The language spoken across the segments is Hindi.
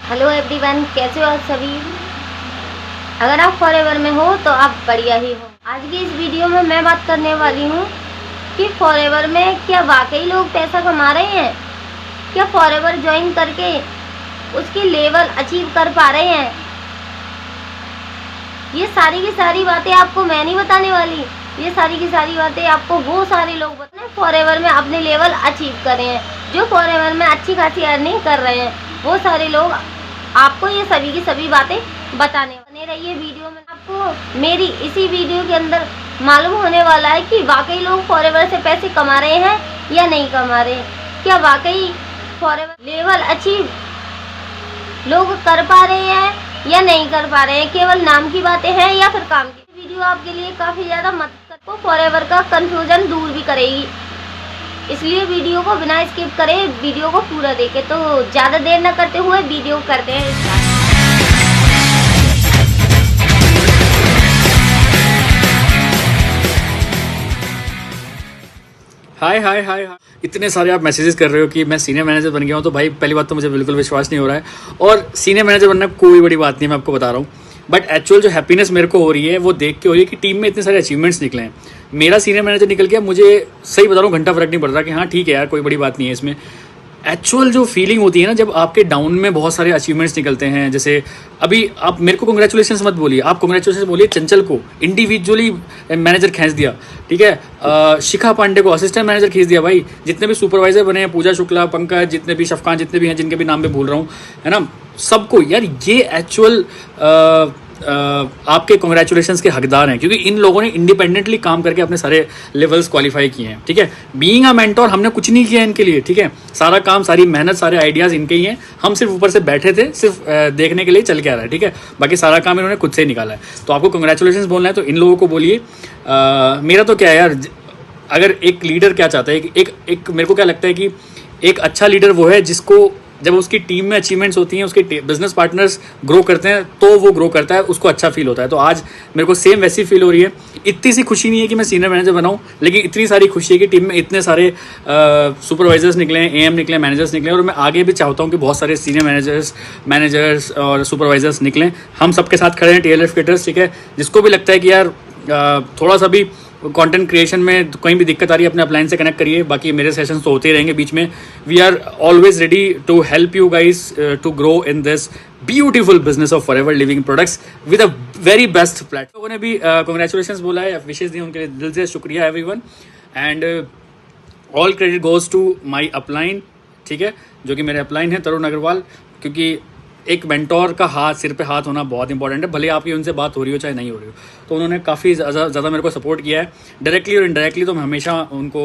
हेलो एवरीवन, कैसे हो आप सभी। अगर आप फॉरएवर में हो तो आप बढ़िया ही हो। आज की इस वीडियो में मैं बात करने वाली हूँ कि फॉरएवर में क्या वाकई लोग पैसा कमा रहे हैं, क्या फॉरएवर ज्वाइन करके उसकी लेवल अचीव कर पा रहे हैं। ये सारी की सारी बातें आपको मैं नहीं बताने वाली, ये सारी की सारी बातें आपको वो सारे लोग बताने फॉरएवर में अपने लेवल अचीव कर रहे हैं, जो फॉरएवर में अच्छी खासी अर्निंग कर रहे हैं। वो सारे लोग आपको ये सभी की सभी बातें बने रहिए वीडियो में। आपको मेरी इसी वीडियो के अंदर मालूम होने वाला है कि वाकई लोग फॉरएवर से पैसे कमा रहे हैं या नहीं कमा रहे, क्या वाकई फॉरएवर लेवल अचीव लोग कर पा रहे हैं या नहीं कर पा रहे हैं, केवल नाम की बातें हैं या फिर काम की। वीडियो आपके लिए काफ़ी ज़्यादा मदद को फॉरएवर का कंफ्यूजन दूर भी करेगी, इसलिए वीडियो को बिना स्किप करे वीडियो को पूरा देखें। तो ज़्यादा देर न करते हुए वीडियो करते हैं स्टार्ट। हाय हाय हाय हाय, इतने सारे आप मैसेजेस कर रहे हो कि मैं सीनियर मैनेजर बन गया हूँ। तो भाई पहली बात तो मुझे बिल्कुल विश्वास नहीं हो रहा है, और सीनियर मैनेजर बनना कोई बड़ी बात नहीं है, मैं आपको बता रहा हूँ। बट एक्चुअल जो हैप्पीनेस मेरे को हो रही है वो देख के हो रही है कि टीम में इतने सारे अचीवमेंट्स निकले हैं। मेरा सीनियर मैनेजर निकल गया, मुझे सही बता रहा हूँ, घंटा फर्क नहीं पड़ रहा कि हाँ ठीक है यार कोई बड़ी बात नहीं है इसमें। एक्चुअल जो फीलिंग होती है ना, जब आपके डाउन में बहुत सारे अचीवमेंट्स निकलते हैं, जैसे अभी आप मेरे को कांग्रेचुलेशंस मत बोलिए, आप कांग्रेचुलेशंस बोलिए चंचल को, इंडिविजुअली मैनेजर खींच दिया, ठीक है। शिखा पांडे को असिस्टेंट मैनेजर खींच दिया। भाई जितने भी सुपरवाइजर बने हैं, पूजा शुक्ला, पंकज, जितने भी शफकान, जितने भी हैं जिनके भी नाम पे भूल रहा हूँ, है ना, सबको यार ये एक्चुअल आपके कांग्रेचुलेशंस के हकदार हैं, क्योंकि इन लोगों ने इंडिपेंडेंटली काम करके अपने सारे लेवल्स क्वालिफाई किए हैं, ठीक है। बीइंग अ मेंटोर हमने कुछ नहीं किया इनके लिए, ठीक है। सारा काम, सारी मेहनत, सारे आइडियाज़ इनके ही हैं, हम सिर्फ ऊपर से बैठे थे, सिर्फ देखने के लिए चल के आ रहा है, ठीक है। बाकी सारा काम इन्होंने खुद से ही निकाला है। तो आपको कांग्रेचुलेशंस बोलना है तो इन लोगों को बोलिए। मेरा तो क्या है यार, अगर एक लीडर क्या चाहता है, एक मेरे को क्या लगता है कि एक अच्छा लीडर वो है जिसको जब उसकी टीम में अचीवमेंट्स होती हैं, उसके बिजनेस पार्टनर्स ग्रो करते हैं तो वो ग्रो करता है, उसको अच्छा फील होता है। तो आज मेरे को सेम वैसी फील हो रही है। इतनी सी खुशी नहीं है कि मैं सीनियर मैनेजर बनाऊं, लेकिन इतनी सारी खुशी है कि टीम में इतने सारे सुपरवाइजर्स निकले हैं, एएम निकले, मैनेजर्स निकले, और मैं आगे भी चाहता हूं कि बहुत सारे सीनियर मैनेजर्स और सुपरवाइजर्स निकलें। हम सबके साथ खड़े हैं, टीएलएफ क्रिएटर्स, ठीक है। जिसको भी लगता है कि यार थोड़ा सा भी कंटेंट क्रिएशन में कहीं भी दिक्कत आ रही है, अपने अपलाइन से कनेक्ट करिए। बाकी मेरे सेशंस तो होते ही रहेंगे बीच में। We are always ready to help you guys to grow in this beautiful business of forever living products with a very best platform. लोगों ने भी कांग्रेचुलेशंस बोला है, विशेष दी, उनके लिए दिल से शुक्रिया everyone, and all credit goes to my upline, ठीक है, जो कि मेरे अपलाइन है तरुण अग्रवाल। क्योंकि एक मेंटोर का हाथ, सिर पे हाथ होना बहुत इंपॉर्टेंट है, भले आपकी उनसे बात हो रही हो चाहे नहीं हो रही हो। तो उन्होंने काफ़ी ज़्यादा मेरे को सपोर्ट किया है, डायरेक्टली और इनडायरेक्टली। तो मैं हमेशा उनको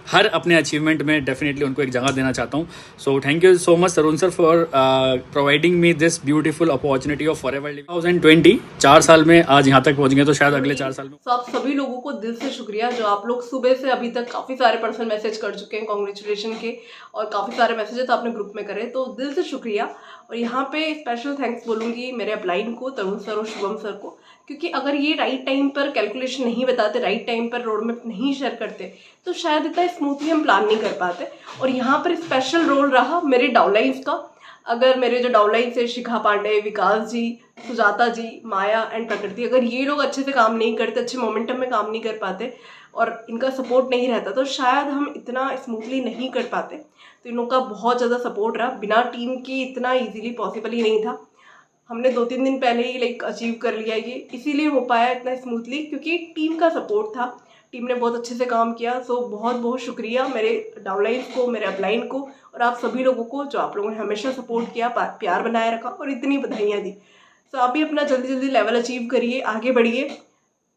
हर अपने अचीवमेंट में डेफिनेटली उनको एक जगह देना चाहता हूँ। So thank you so much Tarun sir for providing me this beautiful opportunity of forever living. 2020 4 साल में आज यहाँ तक पहुँच गए, तो शायद अगले 4 साल में। तो आप सभी लोगों को दिल से शुक्रिया, जो आप लोग सुबह से अभी तक काफ़ी सारे पर्सनल मैसेज कर चुके हैं कांग्रेचुलेशन के, और काफ़ी सारे मैसेजेस आपने ग्रुप में करे, तो दिल से शुक्रिया। और यहाँ पे स्पेशल थैंक्स बोलूँगी मेरे अपलाइन को, तरुण सर और शुभम सर को, क्योंकि अगर ये राइट टाइम पर कैलकुलेशन नहीं बताते, राइट टाइम पर रोड मैप नहीं शेयर करते, तो शायद इतना स्मूथली हम प्लान नहीं कर पाते। और यहाँ पर स्पेशल रोल रहा मेरे डाउनलाइंस का। अगर मेरे जो डाउनलाइंस है, शिखा पांडे, विकास जी, सुजाता जी, माया एंड प्रकृति, अगर ये लोग अच्छे से काम नहीं करते, अच्छे मोमेंटम में काम नहीं कर पाते और इनका सपोर्ट नहीं रहता, तो शायद हम इतना स्मूथली नहीं कर पाते। तो इन लोगों का बहुत ज़्यादा सपोर्ट रहा, बिना टीम की इतना ईजिली पॉसिबल ही नहीं था। हमने 2-3 दिन पहले ही अचीव कर लिया, ये इसीलिए हो पाया इतना स्मूथली, क्योंकि टीम का सपोर्ट था, टीम ने बहुत अच्छे से काम किया। सो बहुत बहुत शुक्रिया मेरे डाउनलाइंस को, मेरे अपलाइन को, और आप सभी लोगों को जो आप लोगों ने हमेशा सपोर्ट किया, प्यार बनाए रखा और इतनी बधाइयाँ दी। सो आप भी अपना जल्दी जल्दी लेवल अचीव करिए, आगे बढ़िए।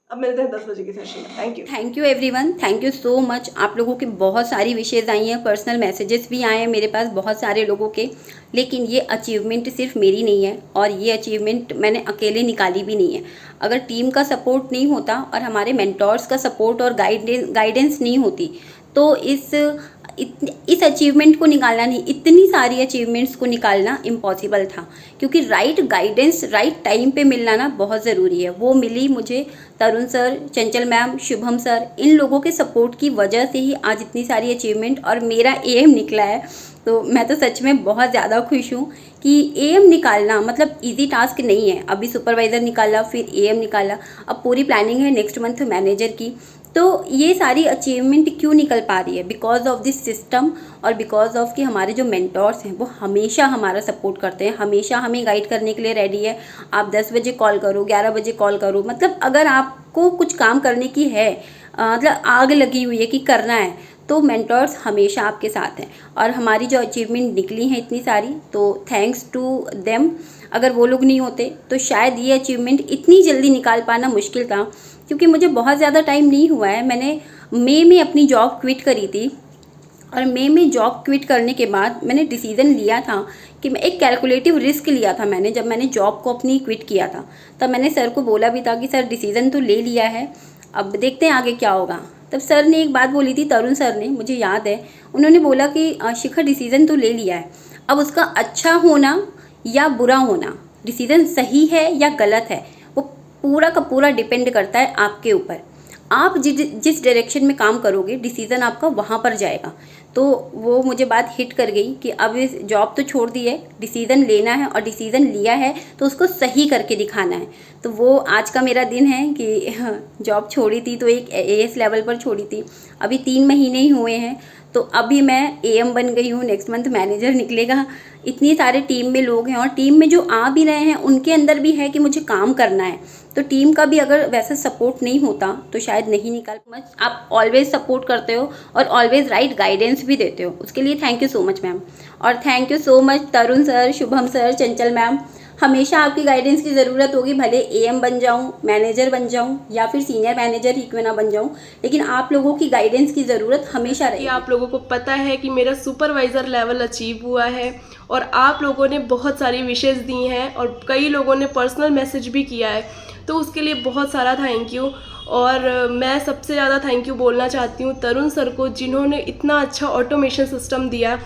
अब मिलते हैं 10 बजे के सेशन में। Thank you everyone, thank you so much. आप लोगों की बहुत सारी विशेज़ आई हैं, पर्सनल मैसेजेस भी आए हैं मेरे पास बहुत सारे लोगों के। लेकिन ये अचीवमेंट सिर्फ मेरी नहीं है, और ये अचीवमेंट मैंने अकेले निकाली भी नहीं है। अगर टीम का सपोर्ट नहीं होता और हमारे मेंटोर्स का सपोर्ट और गाइडेंस नहीं होती, तो इस अचीवमेंट को निकालना नहीं, इतनी सारी अचीवमेंट्स को निकालना इम्पॉसिबल था। क्योंकि राइट गाइडेंस राइट टाइम पे मिलना ना बहुत ज़रूरी है। वो मिली मुझे तरुण sir, Chanchal ma'am, Shubham sir, इन लोगों के सपोर्ट की वजह से ही आज इतनी सारी अचीवमेंट और मेरा एम निकला है। तो मैं तो सच में बहुत ज़्यादा खुश हूँ कि एएम निकालना मतलब इजी टास्क नहीं है। अभी सुपरवाइज़र निकाला, फिर एएम निकाला, अब पूरी प्लानिंग है नेक्स्ट मंथ मैनेजर की। तो ये सारी अचीवमेंट क्यों निकल पा रही है? बिकॉज ऑफ दिस सिस्टम और बिकॉज ऑफ कि हमारे जो मेंटोर्स हैं वो हमेशा हमारा सपोर्ट करते हैं, हमेशा हमें गाइड करने के लिए रेडी है। आप 10 बजे कॉल करो, 11 बजे कॉल करो, मतलब अगर आपको कुछ काम करने की है, मतलब आग लगी हुई है कि करना है, तो मेंटोर्स हमेशा आपके साथ हैं। और हमारी जो अचीवमेंट निकली हैं इतनी सारी, तो थैंक्स टू देम। अगर वो लोग नहीं होते तो शायद ये अचीवमेंट इतनी जल्दी निकाल पाना मुश्किल था, क्योंकि मुझे बहुत ज़्यादा टाइम नहीं हुआ है। मैंने मई में अपनी जॉब क्विट करी थी, और मई में जॉब क्विट करने के बाद मैंने डिसीज़न लिया था कि मैं एक कैलकुलेटिव रिस्क लिया था। मैंने जब मैंने जॉब को अपनी क्विट किया था, तब मैंने सर को बोला भी था कि सर डिसीज़न तो ले लिया है, अब देखते हैं आगे क्या होगा। तब सर ने एक बात बोली थी, तरुण सर ने, मुझे याद है, उन्होंने बोला कि शिखा डिसीज़न तो ले लिया है, अब उसका अच्छा होना या बुरा होना, डिसीज़न सही है या गलत है, वो पूरा का पूरा डिपेंड करता है आपके ऊपर। आप जिस डायरेक्शन में काम करोगे डिसीज़न आपका वहाँ पर जाएगा। तो वो मुझे बात हिट कर गई कि अब इस जॉब तो छोड़ दी है, डिसीज़न लेना है, और डिसीज़न लिया है तो उसको सही करके दिखाना है। तो वो आज का मेरा दिन है कि जॉब छोड़ी थी तो एक एएस लेवल पर छोड़ी थी, अभी 3 महीने ही हुए हैं, तो अभी मैं एएम बन गई हूँ, नेक्स्ट मंथ मैनेजर निकलेगा। इतनी सारे टीम में लोग हैं, और टीम में जो आ भी रहे हैं उनके अंदर भी है कि मुझे काम करना है। तो टीम का भी अगर वैसा सपोर्ट नहीं होता तो शायद नहीं निकाल। आप ऑलवेज सपोर्ट करते हो और ऑलवेज राइट गाइडेंस भी देते हो, उसके लिए thank you so much ma'am. और thank you so much Tarun sir, Shubham sir, Chanchal ma'am. हमेशा आपकी गाइडेंस की ज़रूरत होगी, भले एएम बन जाऊं, मैनेजर बन जाऊं, या फिर सीनियर मैनेजर ही क्यों ना बन जाऊं, लेकिन आप लोगों की गाइडेंस की ज़रूरत हमेशा रहेगी। आप लोगों को पता है कि मेरा सुपरवाइज़र लेवल अचीव हुआ है, और आप लोगों ने बहुत सारी विशेज़ दी हैं, और कई लोगों ने पर्सनल मैसेज भी किया है, तो उसके लिए बहुत सारा थैंक यू। और मैं सबसे ज़्यादा थैंक यू बोलना चाहती हूँ तरुण सर को, जिन्होंने इतना अच्छा ऑटोमेशन सिस्टम दिया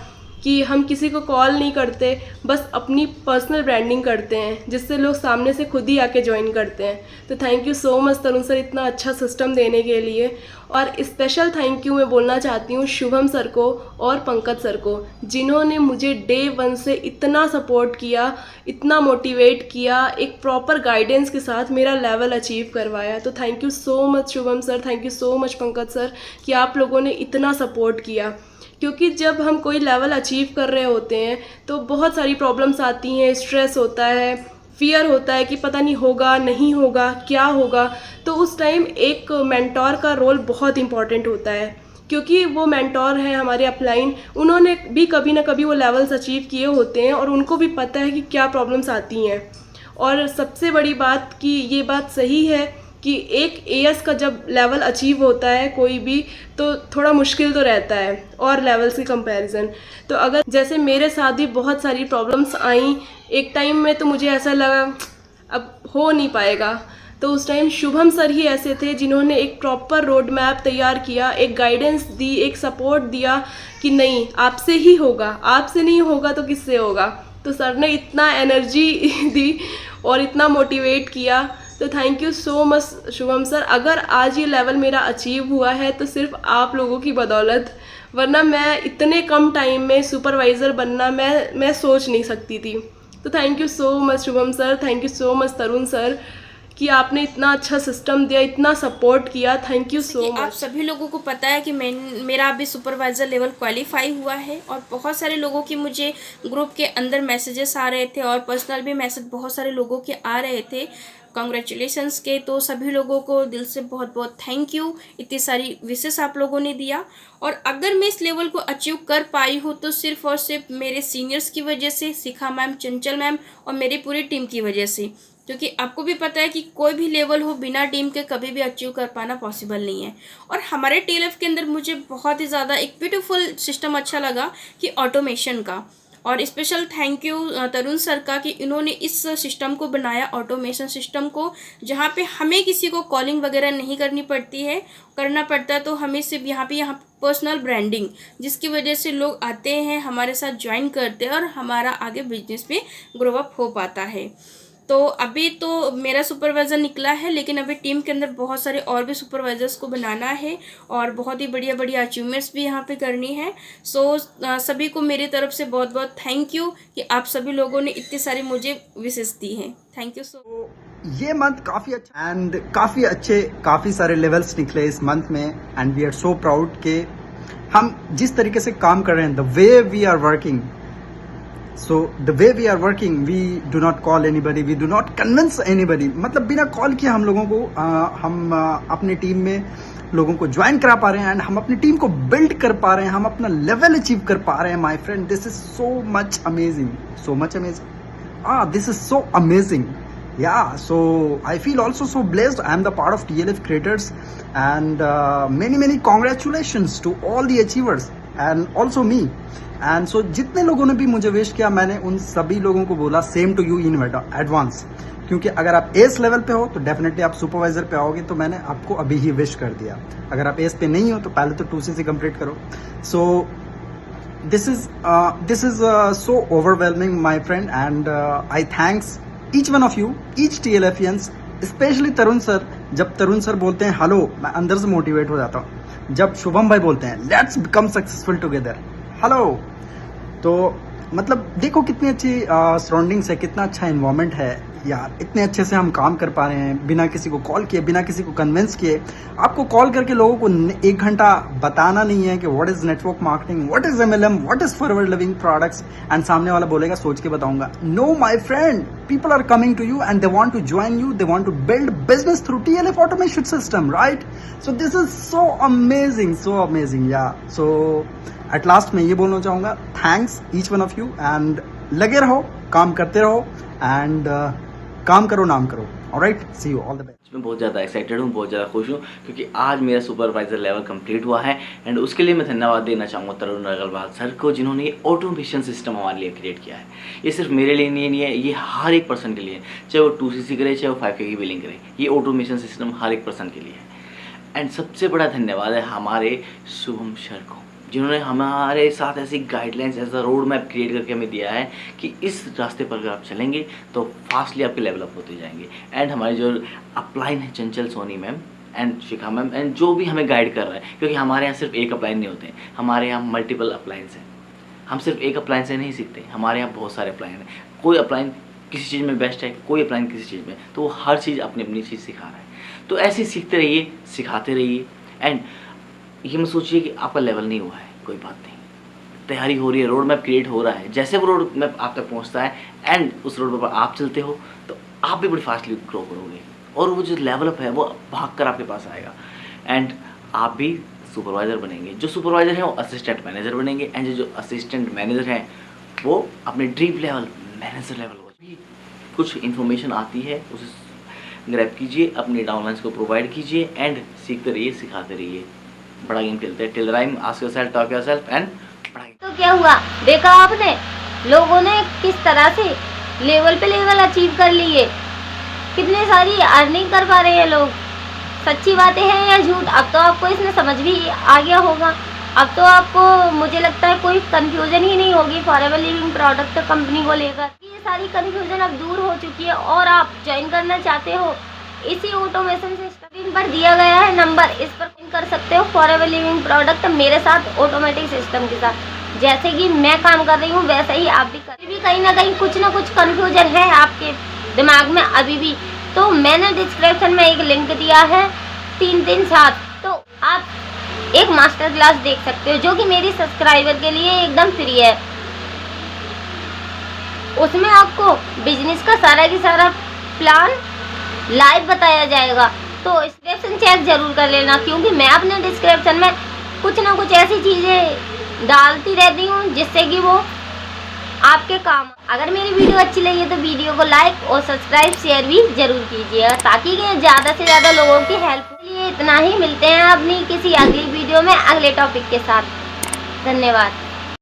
कि हम किसी को कॉल नहीं करते, बस अपनी पर्सनल ब्रांडिंग करते हैं, जिससे लोग सामने से खुद ही आके ज्वाइन करते हैं। तो thank you so much Tarun sir इतना अच्छा सिस्टम देने के लिए। और स्पेशल थैंक यू मैं बोलना चाहती हूँ शुभम सर को और पंकज सर को, जिन्होंने मुझे डे 1 से इतना सपोर्ट किया, इतना मोटिवेट किया, एक प्रॉपर गाइडेंस के साथ मेरा लेवल अचीव करवाया। तो thank you so much Shubham sir, thank you so much Pankaj sir कि आप लोगों ने इतना सपोर्ट किया। क्योंकि जब हम कोई लेवल अचीव कर रहे होते हैं तो बहुत सारी प्रॉब्लम्स आती हैं, स्ट्रेस होता है, फियर होता है कि पता नहीं होगा नहीं होगा क्या होगा। तो उस टाइम एक मेंटोर का रोल बहुत इंपॉर्टेंट होता है, क्योंकि वो मेंटोर हैं हमारे अपलाइन, उन्होंने भी कभी ना कभी वो लेवल्स अचीव किए होते हैं, और उनको भी पता है कि क्या प्रॉब्लम्स आती हैं। और सबसे बड़ी बात कि ये बात सही है कि एक एएस का जब लेवल अचीव होता है कोई भी, तो थोड़ा मुश्किल तो रहता है और लेवल्स की कंपैरिजन। तो अगर जैसे मेरे साथ भी बहुत सारी प्रॉब्लम्स आई एक टाइम में, तो मुझे ऐसा लगा अब हो नहीं पाएगा, तो उस टाइम शुभम सर ही ऐसे थे जिन्होंने एक प्रॉपर रोड मैप तैयार किया, एक गाइडेंस दी, एक सपोर्ट दिया कि नहीं आपसे ही होगा, आपसे नहीं होगा तो किससे होगा। तो सर ने इतना एनर्जी दी और इतना मोटिवेट किया। तो thank you so much Shubham sir. अगर आज ये लेवल मेरा अचीव हुआ है तो सिर्फ आप लोगों की बदौलत, वरना मैं इतने कम टाइम में सुपरवाइज़र बनना मैं सोच नहीं सकती थी। तो thank you so much Shubham sir, thank you so much Tarun sir कि आपने इतना अच्छा सिस्टम दिया, इतना सपोर्ट किया। Thank you so much. आप सभी लोगों को पता है कि मेरा अभी सुपरवाइज़र लेवल क्वालिफाई हुआ है, और बहुत सारे लोगों की मुझे ग्रुप के अंदर मैसेजेस आ रहे थे, और पर्सनल भी मैसेज बहुत सारे लोगों के आ रहे थे कॉन्ग्रेचुलेशंस के। तो सभी लोगों को दिल से बहुत बहुत थैंक यू, इतनी सारी विशेष आप लोगों ने दिया। और अगर मैं इस लेवल को अचीव कर पाई हूँ तो सिर्फ और सिर्फ मेरे सीनियर्स की वजह से, शिखा मैम, चंचल मैम और मेरी पूरी टीम की वजह से, क्योंकि आपको भी पता है कि कोई भी लेवल हो बिना टीम के कभी भी अचीव कर पाना पॉसिबल नहीं है। और हमारे टीएलएफ के अंदर मुझे बहुत ही ज़्यादा एक ब्यूटीफुल सिस्टम अच्छा लगा कि ऑटोमेशन का, और special thank you Tarun sir का कि इन्होंने इस सिस्टम को बनाया, ऑटोमेशन सिस्टम को, जहाँ पे हमें किसी को कॉलिंग वगैरह नहीं करनी पड़ती है, करना पड़ता है तो हमें सिर्फ यहाँ पर्सनल ब्रांडिंग, जिसकी वजह से लोग आते हैं हमारे साथ ज्वाइन करते हैं और हमारा आगे बिजनेस में ग्रो अप हो पाता है। तो अभी तो मेरा सुपरवाइज़र निकला है, लेकिन अभी टीम के अंदर बहुत सारे और भी सुपरवाइज़र्स को बनाना है और बहुत ही बढ़िया बढ़िया अचीवमेंट्स भी यहाँ पे करनी है। सो सभी को मेरी तरफ से बहुत बहुत थैंक यू कि आप सभी लोगों ने इतनी सारी मुझे विशेष दी हैं। थैंक यू सो। ये मंथ काफ़ी अच्छा एंड काफ़ी सारे लेवल्स निकले इस मंथ में and we are so proud कि हम जिस तरीके से काम कर रहे हैं, the way we are working, we do not call anybody, we do not convince anybody, मतलब बिना कॉल किए हम लोगों को हम अपनी टीम में लोगों को ज्वाइन करा पा रहे हैं एंड हम अपनी टीम को बिल्ड कर पा रहे हैं, हम अपना लेवल अचीव कर पा रहे हैं। My friend, this is so much amazing, this is so amazing. Yeah, so I feel also so blessed. I am the part of TLF creators and many congratulations to all the achievers and also me. And so जितने लोगों ने भी मुझे विश किया, मैंने उन सभी लोगों को बोला same to you in advance, क्योंकि अगर आप एस लेवल पे हो तो डेफिनेटली आप सुपरवाइजर पे आओगे, तो मैंने आपको अभी ही विश कर दिया। अगर आप एस पे नहीं हो तो पहले तो 2CC कंप्लीट करो। सो this is so overwhelming, my friend, and I thanks each one of you, each TLFians, specially Tarun sir. जब तरुण सर बोलते हैं हेलो, मैं अंदर से मोटिवेट हो जाता हूँ। जब शुभम भाई बोलते हैं let's become successful together, hello, तो मतलब देखो कितनी अच्छी सराउंडिंग्स है, कितना अच्छा एनवायरनमेंट है यार। इतने अच्छे से हम काम कर पा रहे हैं बिना किसी को कॉल किए, बिना किसी को कन्विंस किए। आपको कॉल करके लोगों को 1 घंटा बताना नहीं है कि what is network marketing, what is MLM, what is forward living products, and सामने वाला बोलेगा सोच के बताऊंगा। No my friend, people are coming to you and they want to join you, they want to build business through TLF automation system, right? So this is so amazing, yeah. So at last मैं ये बोलना चाहूँगा, thanks each one of you and लगे रहो, काम करते रहो and काम करो, नाम करो। Alright, see you, all the best. मैं बहुत ज़्यादा एक्साइटेड हूँ, बहुत ज़्यादा खुश हूँ, क्योंकि आज मेरा सुपरवाइज़र लेवल कंप्लीट हुआ है एंड उसके लिए मैं धन्यवाद देना चाहूँगा तरुण अग्रवाल सर को, जिन्होंने ये ऑटोमेशन सिस्टम हमारे लिए क्रिएट किया है। ये सिर्फ मेरे लिए नहीं है, ये हर एक पर्सन के लिए है, चाहे वो 2CC करे, चाहे वो 5K की बिलिंग करे, ये ऑटोमेशन सिस्टम हर एक पर्सन के लिए है। एंड सबसे बड़ा धन्यवाद है हमारे शुभम सर को, जिन्होंने हमारे साथ ऐसी गाइडलाइंस, ऐसा रोड मैप क्रिएट करके हमें दिया है कि इस रास्ते पर अगर आप चलेंगे तो फास्टली आपके लेवल अप होते जाएंगे। एंड हमारे जो अपलाइन है Chanchal Soni ma'am and Shikha ma'am, and जो भी हमें गाइड कर रहा है, क्योंकि हमारे यहाँ सिर्फ एक अपलाइन नहीं होते, हमारे यहाँ मल्टीपल अपलाइंस हैं। हम सिर्फ एक अपलाइन से नहीं सीखते, हमारे यहाँ बहुत सारे अपलाइन हैं। कोई अपलाइन किसी चीज़ में बेस्ट है, कोई अपलाइन किसी चीज़ में, तो वो हर चीज़ अपनी अपनी चीज़ सिखा रहा है। तो ऐसे सीखते रहिए, सिखाते रहिए। एंड ये मत सोचिए कि आपका लेवल नहीं हुआ है, कोई बात नहीं, तैयारी हो रही है, रोड मैप क्रिएट हो रहा है। जैसे वो रोड मैप आप तक पहुंचता है एंड उस रोड पर आप चलते हो, तो आप भी बड़ी फास्टली ग्रो करोगे और वो जो लेवल अप है वो भाग कर आपके पास आएगा एंड आप भी सुपरवाइज़र बनेंगे। जो सुपरवाइज़र हैं वो असिस्टेंट मैनेजर बनेंगे एंड जो असिस्टेंट मैनेजर हैं वो अपने ड्रीम लेवल मैनेजर लेवल को भी कुछ इन्फॉर्मेशन आती है उसे ग्रैब कीजिए, अपने डाउनलाइंस को प्रोवाइड कीजिए एंड सीखते रहिए, सिखाते रहिए। बड़ा गेम खेलते हैं, till rhyme, ask yourself, talk yourself and पढ़ाई। तो क्या हुआ, देखा आपने लोगों ने किस तरह से लेवल पे लेवल अचीव कर लिए, कितने सारी अर्निंग कर पा रहे हैं लोग। सच्ची बातें हैं या झूठ, अब तो आपको इसमें समझ भी आ गया होगा। अब तो आपको मुझे लगता है कोई कंफ्यूजन ही नहीं होगी फॉरएवर लिविंग प्रोडक्ट कंपनी को लेकर। ये सारी कंफ्यूजन अब दूर हो चुकी है और आप ज्वाइन करना चाहते हो इसी ऑटोमेशन सिस्टम पर दिया गया है नंबर, इस पर कर सकते हो फॉरएवर लिविंग प्रोडक्ट मेरे साथ ऑटोमेटिक सिस्टम के साथ। जैसे कि मैं काम कर रही हूँ वैसे ही आप भी करें। भी कहीं ना कहीं कुछ ना कुछ कंफ्यूजन है आपके दिमाग में अभी भी, तो मैंने डिस्क्रिप्शन में एक लिंक दिया है 337, तो आप एक मास्टर क्लास देख सकते हो जो कि मेरी सब्सक्राइबर के लिए एकदम फ्री है। उसमें आपको बिजनेस का सारा प्लान लाइव बताया जाएगा, तो डिस्क्रिप्शन चेक जरूर कर लेना, क्योंकि मैं अपने डिस्क्रिप्शन में कुछ ना कुछ ऐसी चीज़ें डालती रहती हूँ जिससे कि वो आपके काम। अगर मेरी वीडियो अच्छी लगी है तो वीडियो को लाइक और सब्सक्राइब शेयर भी जरूर कीजिएगा, ताकि ज़्यादा से ज़्यादा लोगों की हेल्प के लिए। इतना ही, मिलते हैं अपनी किसी अगली वीडियो में अगले टॉपिक के साथ। धन्यवाद।